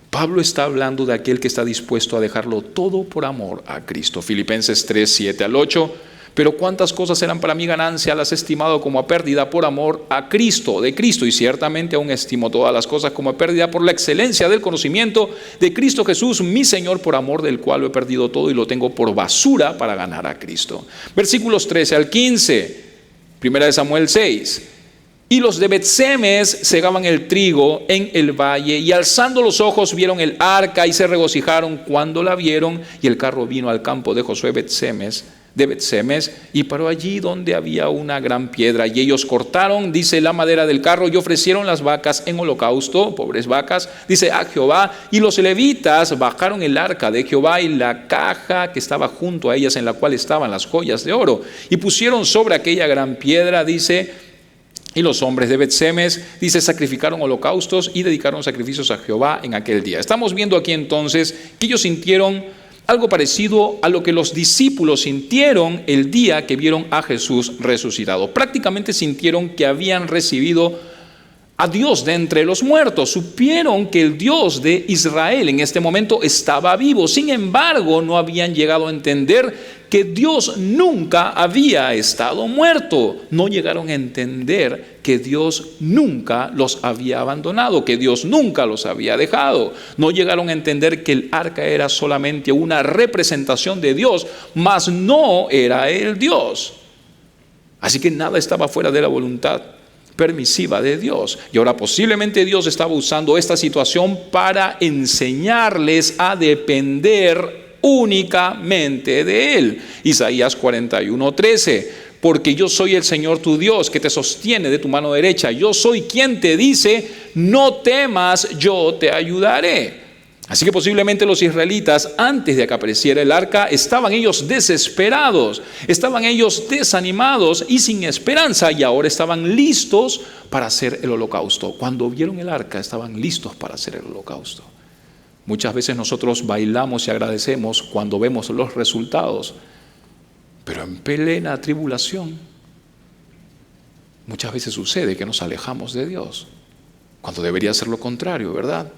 Pablo está hablando de aquel que está dispuesto a dejarlo todo por amor a Cristo. Filipenses 3, 7 al 8. Pero cuántas cosas eran para mí ganancia, las he estimado como a pérdida por amor a Cristo, de Cristo. Y ciertamente aún estimo todas las cosas como a pérdida por la excelencia del conocimiento de Cristo Jesús, mi Señor, por amor del cual lo he perdido todo y lo tengo por basura para ganar a Cristo. Versículos 13 al 15. Primera de Samuel 6. Y los de Bet-Semes segaban el trigo en el valle, y alzando los ojos vieron el arca y se regocijaron cuando la vieron. Y el carro vino al campo de Josué de Bet-Semes y paró allí donde había una gran piedra. Y ellos cortaron, dice, la madera del carro y ofrecieron las vacas en holocausto, pobres vacas, dice, a Jehová. Y los levitas bajaron el arca de Jehová y la caja que estaba junto a ellas, en la cual estaban las joyas de oro, y pusieron sobre aquella gran piedra, dice. Y los hombres de Bet-Semes, dice, sacrificaron holocaustos y dedicaron sacrificios a Jehová en aquel día. Estamos viendo aquí entonces que ellos sintieron algo parecido a lo que los discípulos sintieron el día que vieron a Jesús resucitado. Prácticamente sintieron que habían recibido a Dios de entre los muertos. Supieron que el Dios de Israel en este momento estaba vivo. Sin embargo, no habían llegado a entender que Dios nunca había estado muerto. No llegaron a entender que Dios nunca los había abandonado, que Dios nunca los había dejado. No llegaron a entender que el arca era solamente una representación de Dios, mas no era el Dios. Así que nada estaba fuera de la voluntad permisiva de Dios. Y ahora posiblemente Dios estaba usando esta situación para enseñarles a depender únicamente de Él. Isaías 41:13. Porque yo soy el Señor tu Dios, que te sostiene de tu mano derecha. Yo soy quien te dice, no temas, yo te ayudaré. Así que posiblemente los israelitas, antes de que apareciera el arca, estaban ellos desesperados, estaban ellos desanimados y sin esperanza, y ahora estaban listos para hacer el holocausto. Cuando vieron el arca, estaban listos para hacer el holocausto. Muchas veces nosotros bailamos y agradecemos cuando vemos los resultados, pero en plena tribulación, muchas veces sucede que nos alejamos de Dios, cuando debería ser lo contrario, ¿verdad?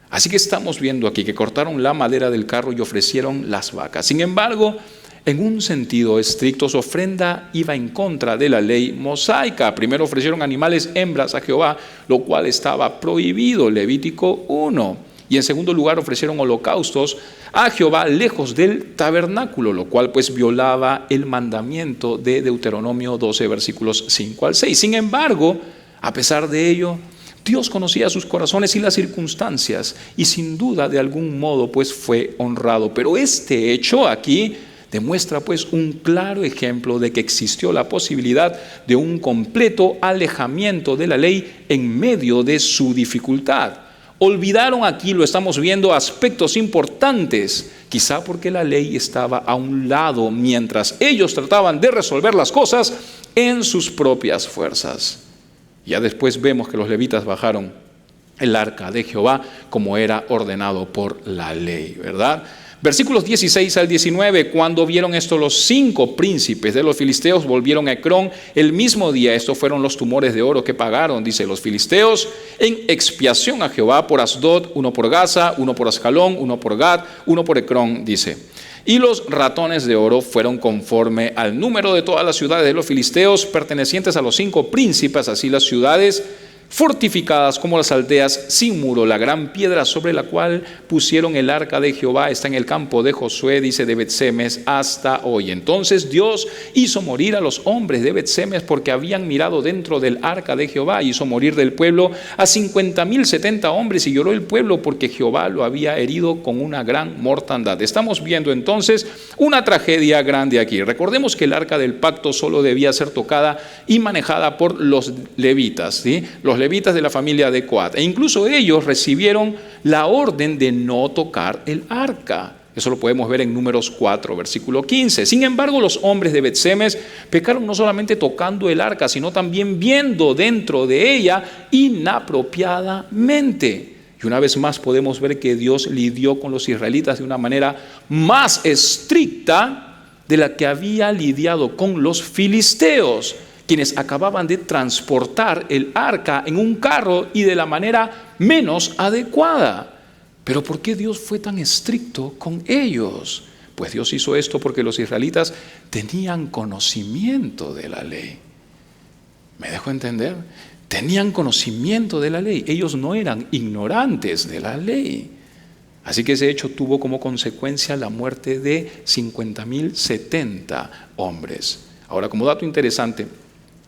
Así que estamos viendo aquí que cortaron la madera del carro y ofrecieron las vacas. Sin embargo, en un sentido estricto, su ofrenda iba en contra de la ley mosaica. Primero ofrecieron animales hembras a Jehová, lo cual estaba prohibido, Levítico 1. Y en segundo lugar ofrecieron holocaustos a Jehová lejos del tabernáculo, lo cual pues violaba el mandamiento de Deuteronomio 12, versículos 5 al 6. Sin embargo, a pesar de ello, Dios conocía sus corazones y las circunstancias, y sin duda de algún modo pues fue honrado. Pero este hecho aquí Demuestra pues un claro ejemplo de que existió la posibilidad de un completo alejamiento de la ley en medio de su dificultad. Olvidaron aquí, lo estamos viendo, aspectos importantes, quizá porque la ley estaba a un lado mientras ellos trataban de resolver las cosas en sus propias fuerzas. Ya después vemos que los levitas bajaron el arca de Jehová como era ordenado por la ley, ¿verdad? Versículos 16 al 19, cuando vieron esto los 5 príncipes de los filisteos volvieron a Ecrón el mismo día. Estos fueron los tumores de oro que pagaron, dice, los filisteos en expiación a Jehová por Asdod, 1 por Gaza, 1 por Ascalón, 1 por Gat, 1 por Ecrón, dice. Y los ratones de oro fueron conforme al número de todas las ciudades de los filisteos pertenecientes a los 5 príncipes, así las ciudades fortificadas como las aldeas sin muro. La gran piedra sobre la cual pusieron el arca de Jehová está en el campo de Josué, dice, de Bet-Semes hasta hoy. Entonces Dios hizo morir a los hombres de Bet-Semes porque habían mirado dentro del arca de Jehová. Hizo morir del pueblo a 50,070 hombres y lloró el pueblo porque Jehová lo había herido con una gran mortandad. Estamos viendo entonces una tragedia grande aquí. Recordemos que el arca del pacto solo debía ser tocada y manejada por los levitas, ¿sí? Los levitas de la familia de Coat, e incluso ellos recibieron la orden de no tocar el arca. Eso lo podemos ver en Números 4, versículo 15. Sin embargo, los hombres de Bet-Semes pecaron no solamente tocando el arca, sino también viendo dentro de ella inapropiadamente. Y una vez más podemos ver que Dios lidió con los israelitas de una manera más estricta de la que había lidiado con los filisteos, quienes acababan de transportar el arca en un carro y de la manera menos adecuada. Pero ¿por qué Dios fue tan estricto con ellos? Pues Dios hizo esto porque los israelitas tenían conocimiento de la ley. ¿Me dejo entender? Tenían conocimiento de la ley. Ellos no eran ignorantes de la ley. Así que ese hecho tuvo como consecuencia la muerte de 50,070 hombres. Ahora, como dato interesante,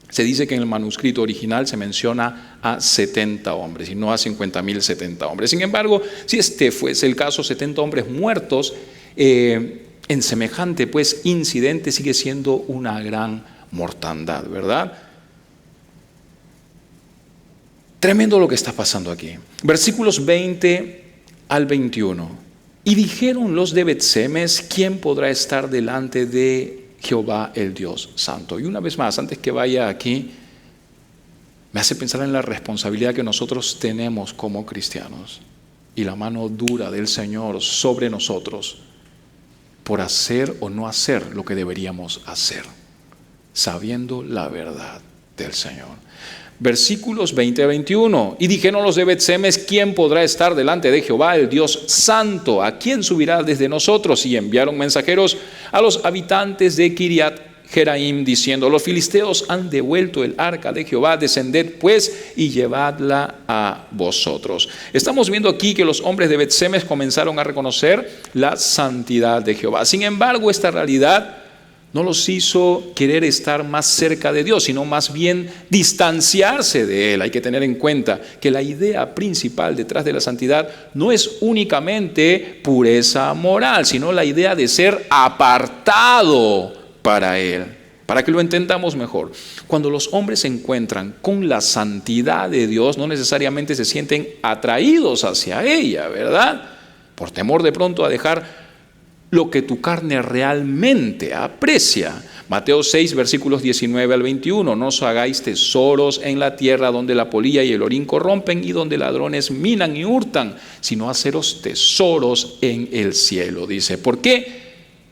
se dice que en el manuscrito original se menciona a 70 hombres y no a 50,070 hombres. Sin embargo, si este fuese el caso, 70 hombres muertos en semejante pues incidente sigue siendo una gran mortandad, ¿verdad? Tremendo lo que está pasando aquí. Versículos 20 al 21. Y dijeron los de Bet-Semes, ¿quién podrá estar delante de Jehová el Dios Santo? Y una vez más, antes que vaya aquí, me hace pensar en la responsabilidad que nosotros tenemos como cristianos y la mano dura del Señor sobre nosotros por hacer o no hacer lo que deberíamos hacer, sabiendo la verdad del Señor. Versículos 20 a 21. Y dijeron los de Bet-Semes, ¿quién podrá estar delante de Jehová el Dios Santo? ¿A quién subirá desde nosotros? Y enviaron mensajeros a los habitantes de Kiriat Jeraim diciendo, los filisteos han devuelto el arca de Jehová, descended pues y llevadla a vosotros. Estamos viendo aquí que los hombres de Bet-Semes comenzaron a reconocer la santidad de Jehová. Sin embargo, esta realidad no los hizo querer estar más cerca de Dios, sino más bien distanciarse de Él. Hay que tener en cuenta que la idea principal detrás de la santidad no es únicamente pureza moral, sino la idea de ser apartado para Él. Para que lo entendamos mejor, cuando los hombres se encuentran con la santidad de Dios, no necesariamente se sienten atraídos hacia ella, ¿verdad? Por temor de pronto a dejar lo que tu carne realmente aprecia. Mateo 6, versículos 19 al 21. No os hagáis tesoros en la tierra donde la polilla y el orín corrompen y donde ladrones minan y hurtan, sino haceros tesoros en el cielo. Dice, ¿por qué?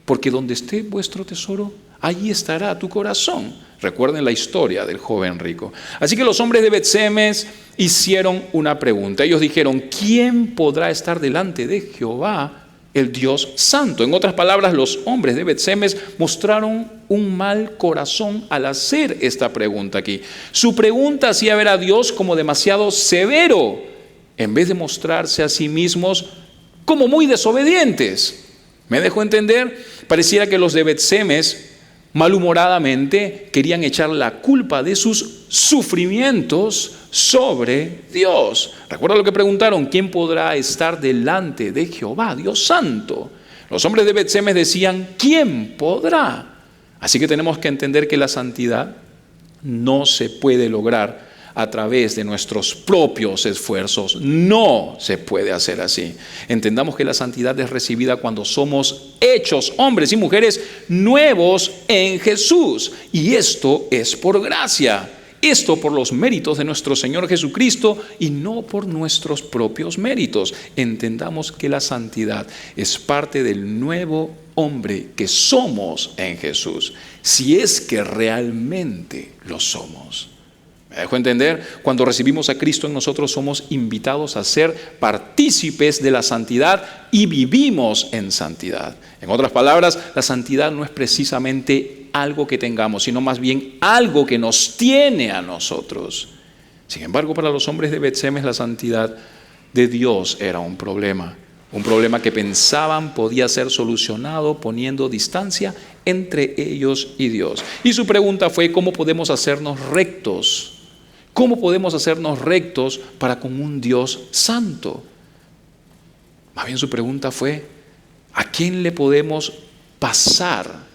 Porque donde esté vuestro tesoro, allí estará tu corazón. Recuerden la historia del joven rico. Así que los hombres de Bet-Semes hicieron una pregunta. Ellos dijeron, ¿quién podrá estar delante de Jehová el Dios Santo? En otras palabras, los hombres de Bet-Semes mostraron un mal corazón al hacer esta pregunta aquí. Su pregunta hacía ver a Dios como demasiado severo, en vez de mostrarse a sí mismos como muy desobedientes. ¿Me dejo entender? Pareciera que los de Bet-Semes malhumoradamente querían echar la culpa de sus sufrimientos sobre Dios. Recuerda lo que preguntaron, ¿quién podrá estar delante de Jehová, Dios Santo? Los hombres de Bet-Semes decían, ¿quién podrá? Así que tenemos que entender que la santidad no se puede lograr a través de nuestros propios esfuerzos. No se puede hacer así. Entendamos que la santidad es recibida cuando somos hechos, hombres y mujeres, nuevos en Jesús. Y esto es por gracia. Esto por los méritos de nuestro Señor Jesucristo y no por nuestros propios méritos. Entendamos que la santidad es parte del nuevo hombre que somos en Jesús, si es que realmente lo somos. ¿Me dejo entender? Cuando recibimos a Cristo en nosotros somos invitados a ser partícipes de la santidad y vivimos en santidad. En otras palabras, la santidad no es precisamente algo que tengamos, sino más bien algo que nos tiene a nosotros. Sin embargo, para los hombres de Bet-Semes la santidad de Dios era un problema que pensaban podía ser solucionado poniendo distancia entre ellos y Dios. Y su pregunta fue, ¿cómo podemos hacernos rectos? ¿Cómo podemos hacernos rectos para con un Dios santo? Más bien su pregunta fue, ¿a quién le podemos pasar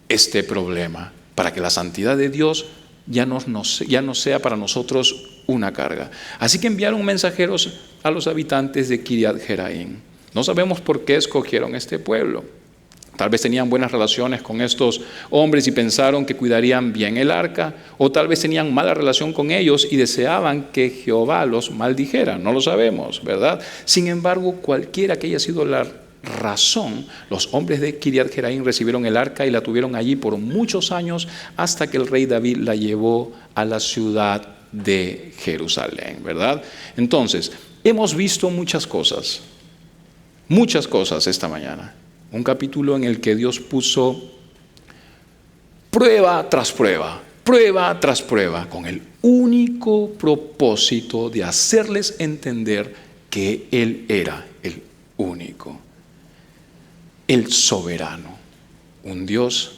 este problema para que la santidad de Dios ya no sea para nosotros una carga? Así que enviaron mensajeros a los habitantes de Kiriat Jearim. No sabemos por qué escogieron este pueblo. Tal vez tenían buenas relaciones con estos hombres y pensaron que cuidarían bien el arca, o tal vez tenían mala relación con ellos y deseaban que Jehová los maldijera. No lo sabemos, ¿verdad? Sin embargo, cualquiera que haya sido la razón, los hombres de Kiriat Jearim recibieron el arca y la tuvieron allí por muchos años hasta que el rey David la llevó a la ciudad de Jerusalén, ¿verdad? Entonces, hemos visto muchas cosas esta mañana. Un capítulo en el que Dios puso prueba tras prueba, con el único propósito de hacerles entender que Él era el único, el soberano, un Dios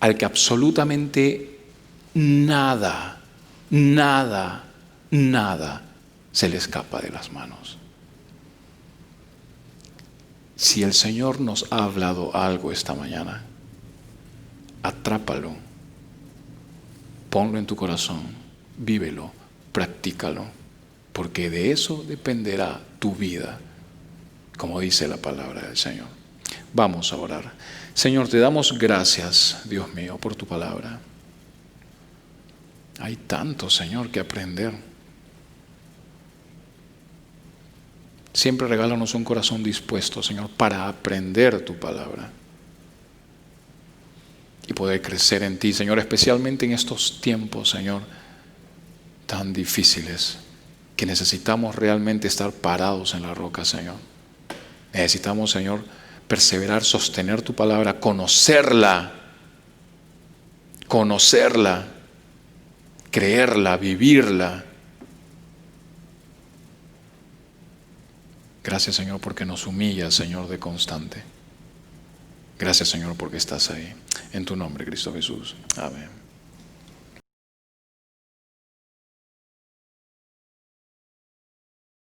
al que absolutamente nada se le escapa de las manos. Si el Señor nos ha hablado algo esta mañana, atrápalo, ponlo en tu corazón, vívelo, practícalo, porque de eso dependerá tu vida, como dice la palabra del Señor. Vamos a orar. Señor, te damos gracias, Dios mío, por tu palabra. Hay tanto, Señor, que aprender. Siempre regálanos un corazón dispuesto, Señor, para aprender tu palabra y poder crecer en ti, Señor, especialmente en estos tiempos, Señor, tan difíciles, que necesitamos realmente estar parados en la roca, Señor. Necesitamos, Señor, perseverar, sostener tu palabra, conocerla, creerla, vivirla. Gracias, Señor, porque nos humillas, Señor, de constante. Gracias, Señor, porque estás ahí. En tu nombre, Cristo Jesús. Amén.